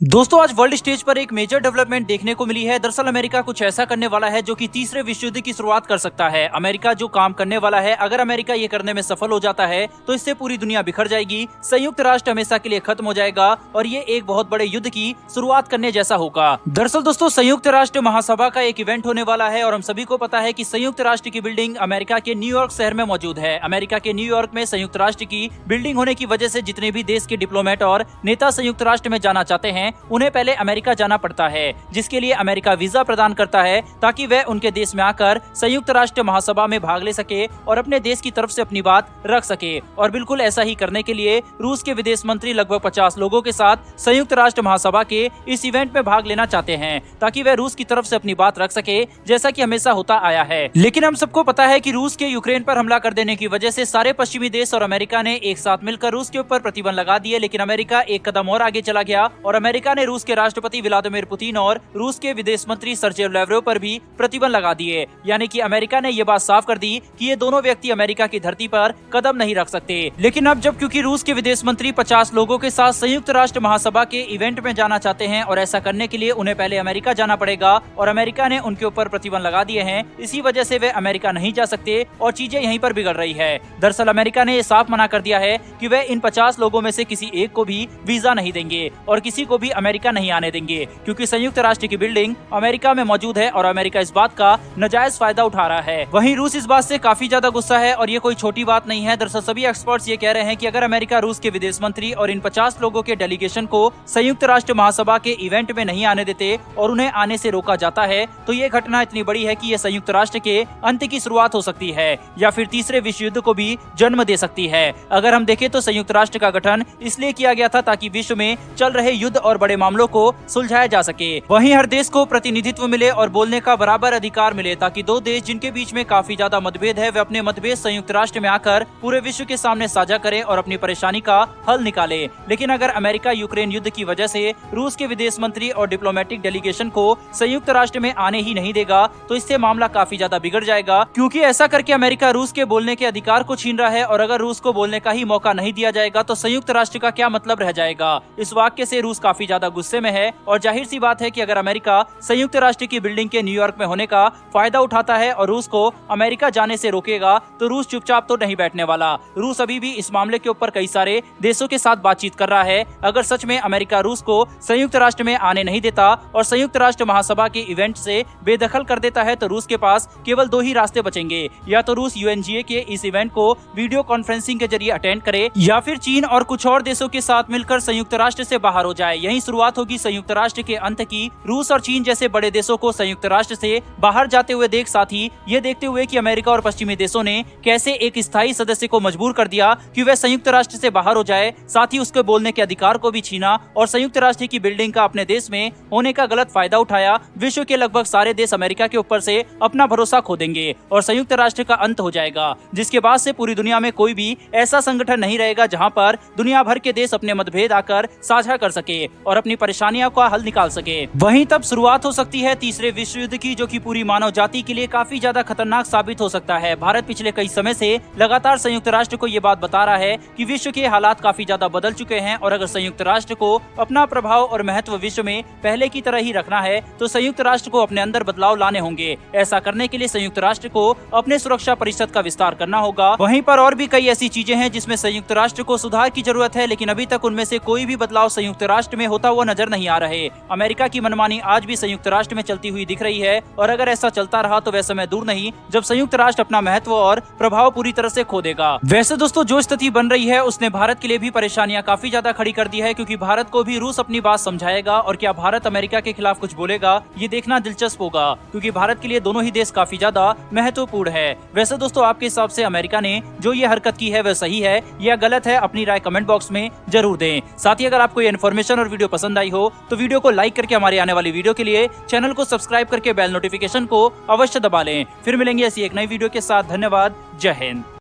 दोस्तों आज world stage पर एक मेजर डेवलपमेंट देखने को मिली है। दरअसल अमेरिका कुछ ऐसा करने वाला है जो कि तीसरे विश्व युद्ध की शुरुआत कर सकता है। अमेरिका जो काम करने वाला है, अगर अमेरिका ये करने में सफल हो जाता है तो इससे पूरी दुनिया बिखर जाएगी, संयुक्त राष्ट्र हमेशा के लिए खत्म हो जाएगा और ये एक बहुत बड़े युद्ध की शुरुआत करने जैसा होगा। दरअसल दोस्तों संयुक्त राष्ट्र महासभा का एक इवेंट होने वाला है और हम सभी को पता है कि संयुक्त राष्ट्र की बिल्डिंग अमेरिका के न्यूयॉर्क शहर में मौजूद है। अमेरिका के न्यूयॉर्क में संयुक्त राष्ट्र की बिल्डिंग होने की वजह से जितने भी देश के डिप्लोमेट और नेता संयुक्त राष्ट्र में जाना चाहते हैं उन्हें पहले अमेरिका जाना पड़ता है, जिसके लिए अमेरिका वीजा प्रदान करता है ताकि वह उनके देश में आकर संयुक्त राष्ट्र महासभा में भाग ले सके और अपने देश की तरफ से अपनी बात रख सके। और बिल्कुल ऐसा ही करने के लिए रूस के विदेश मंत्री लगभग 50 लोगों के साथ संयुक्त राष्ट्र महासभा के इस इवेंट में भाग लेना चाहते हैं ताकि वह रूस की तरफ से अपनी बात रख सके, जैसा कि हमेशा होता आया है। लेकिन हम सबको पता है कि रूस के यूक्रेन पर हमला कर देने की वजह से सारे पश्चिमी देश और अमेरिका ने एक साथ मिलकर रूस के ऊपर प्रतिबंध लगा दिए। लेकिन अमेरिका एक कदम और आगे चला गया और अमेरिका ने रूस के राष्ट्रपति व्लादिमीर पुतिन और रूस के विदेश मंत्री सर्जेई लैवरोव पर भी प्रतिबंध लगा दिए। यानी कि अमेरिका ने ये बात साफ कर दी कि ये दोनों व्यक्ति अमेरिका की धरती पर कदम नहीं रख सकते। लेकिन अब जब क्योंकि रूस के विदेश मंत्री 50 लोगों के साथ संयुक्त राष्ट्र महासभा के इवेंट में जाना चाहते हैं और ऐसा करने के लिए उन्हें पहले अमेरिका जाना पड़ेगा और अमेरिका ने उनके ऊपर प्रतिबंध लगा दिए हैं, इसी वजह से वे अमेरिका नहीं जा सकते और चीजें यहीं पर बिगड़ रही है। दरअसल अमेरिका ने साफ मना कर दिया है कि वे इन 50 लोगों में से किसी एक को भी वीजा नहीं देंगे और किसी को भी अमेरिका नहीं आने देंगे, क्योंकि संयुक्त राष्ट्र की बिल्डिंग अमेरिका में मौजूद है और अमेरिका इस बात का नाजायज फायदा उठा रहा है। वहीं रूस इस बात से काफी ज्यादा गुस्सा है और ये कोई छोटी बात नहीं है। दरअसल सभी एक्सपर्ट्स ये कह रहे हैं कि अगर अमेरिका रूस के विदेश मंत्री और इन 50 लोगों के डेलीगेशन को संयुक्त राष्ट्र महासभा के इवेंट में नहीं आने देते और उन्हें आने से रोका जाता है तो ये घटना इतनी बड़ी है कि ये संयुक्त राष्ट्र के अंत की शुरुआत हो सकती है या फिर तीसरे विश्व युद्ध को भी जन्म दे सकती है। अगर हम देखें तो संयुक्त राष्ट्र का गठन इसलिए किया गया था ताकि विश्व में चल रहे युद्ध और बड़े मामलों को सुलझाया जा सके। वहीं हर देश को प्रतिनिधित्व मिले और बोलने का बराबर अधिकार मिले ताकि दो देश जिनके बीच में काफी ज्यादा मतभेद है वे अपने मतभेद संयुक्त राष्ट्र में आकर पूरे विश्व के सामने साझा करें और अपनी परेशानी का हल निकाले। लेकिन अगर अमेरिका यूक्रेन युद्ध की वजह से रूस के विदेश मंत्री और डिप्लोमेटिक डेलीगेशन को संयुक्त राष्ट्र में आने ही नहीं देगा तो इससे मामला काफी ज्यादा बिगड़ जाएगा, क्योंकि ऐसा करके अमेरिका रूस के बोलने के अधिकार को छीन रहा है और अगर रूस को बोलने का ही मौका नहीं दिया जाएगा तो संयुक्त राष्ट्र का क्या मतलब रह जाएगा। इस वाक्य से रूस काफी ज्यादा गुस्से में है और जाहिर सी बात है कि अगर अमेरिका संयुक्त राष्ट्र की बिल्डिंग के न्यूयॉर्क में होने का फायदा उठाता है और रूस को अमेरिका जाने से रोकेगा तो रूस चुपचाप तो नहीं बैठने वाला। रूस अभी भी इस मामले के ऊपर कई सारे देशों के साथ बातचीत कर रहा है। अगर सच में अमेरिका रूस को संयुक्त राष्ट्र में आने नहीं देता और संयुक्त राष्ट्र महासभा के इवेंट से बेदखल कर देता है तो रूस के पास केवल दो ही रास्ते बचेंगे, या तो रूस यूएनजीए के इस इवेंट को वीडियो कॉन्फ्रेंसिंग के जरिए अटेंड करे या फिर चीन और कुछ और देशों के साथ मिलकर संयुक्त राष्ट्र से बाहर हो जाए। यही शुरुआत होगी संयुक्त राष्ट्र के अंत की। रूस और चीन जैसे बड़े देशों को संयुक्त राष्ट्र से बाहर जाते हुए देख, साथ ही ये देखते हुए कि अमेरिका और पश्चिमी देशों ने कैसे एक स्थायी सदस्य को मजबूर कर दिया कि वह संयुक्त राष्ट्र से बाहर हो जाए, साथ ही उसके बोलने के अधिकार को भी छीना और संयुक्त राष्ट्र की बिल्डिंग का अपने देश में होने का गलत फायदा उठाया। विश्व के लगभग सारे देश अमेरिका के ऊपर से अपना भरोसा खो देंगे और संयुक्त राष्ट्र का अंत हो जाएगा, जिसके बाद से पूरी दुनिया में कोई भी ऐसा संगठन नहीं रहेगा जहाँ पर दुनिया भर के देश अपने मतभेद आकर साझा कर सके और अपनी परेशानियों का हल निकाल सके। वहीं तब शुरुआत हो सकती है तीसरे विश्व युद्ध की, जो कि पूरी मानव जाति के लिए काफी ज्यादा खतरनाक साबित हो सकता है। भारत पिछले कई समय से लगातार संयुक्त राष्ट्र को ये बात बता रहा है कि विश्व के हालात काफी ज्यादा बदल चुके हैं और अगर संयुक्त राष्ट्र को अपना प्रभाव और महत्व विश्व में पहले की तरह ही रखना है तो संयुक्त राष्ट्र को अपने अंदर बदलाव लाने होंगे। ऐसा करने के लिए संयुक्त राष्ट्र को अपने सुरक्षा परिषद का विस्तार करना होगा। वहीं पर और भी कई ऐसी चीजें हैं जिसमें संयुक्त राष्ट्र को सुधार की जरूरत है, लेकिन अभी तक उनमें से कोई भी बदलाव संयुक्त राष्ट्र में होता हुआ नजर नहीं आ रहे। अमेरिका की मनमानी आज भी संयुक्त राष्ट्र में चलती हुई दिख रही है और अगर ऐसा चलता रहा तो वह समय दूर नहीं जब संयुक्त राष्ट्र अपना महत्व और प्रभाव पूरी तरह से खो देगा। वैसे दोस्तों जो स्थिति बन रही है उसने भारत के लिए भी परेशानियां काफी ज्यादा खड़ी कर दी है, क्योंकि भारत को भी रूस अपनी बात समझाएगा और क्या भारत अमेरिका के खिलाफ कुछ बोलेगा, ये देखना दिलचस्प होगा, क्योंकि भारत के लिए दोनों ही देश काफी ज्यादा महत्वपूर्ण है। वैसे दोस्तों आपके हिसाब से अमेरिका ने जो ये हरकत की है वह सही है या गलत है, अपनी राय कमेंट बॉक्स में जरूर दें। साथ ही अगर आपको ये इन्फॉर्मेशन और वीडियो पसंद आई हो तो वीडियो को लाइक करके हमारे आने वाली वीडियो के लिए चैनल को सब्सक्राइब करके बेल नोटिफिकेशन को अवश्य दबा लें। फिर मिलेंगे ऐसी एक नई वीडियो के साथ। धन्यवाद। जय हिंद।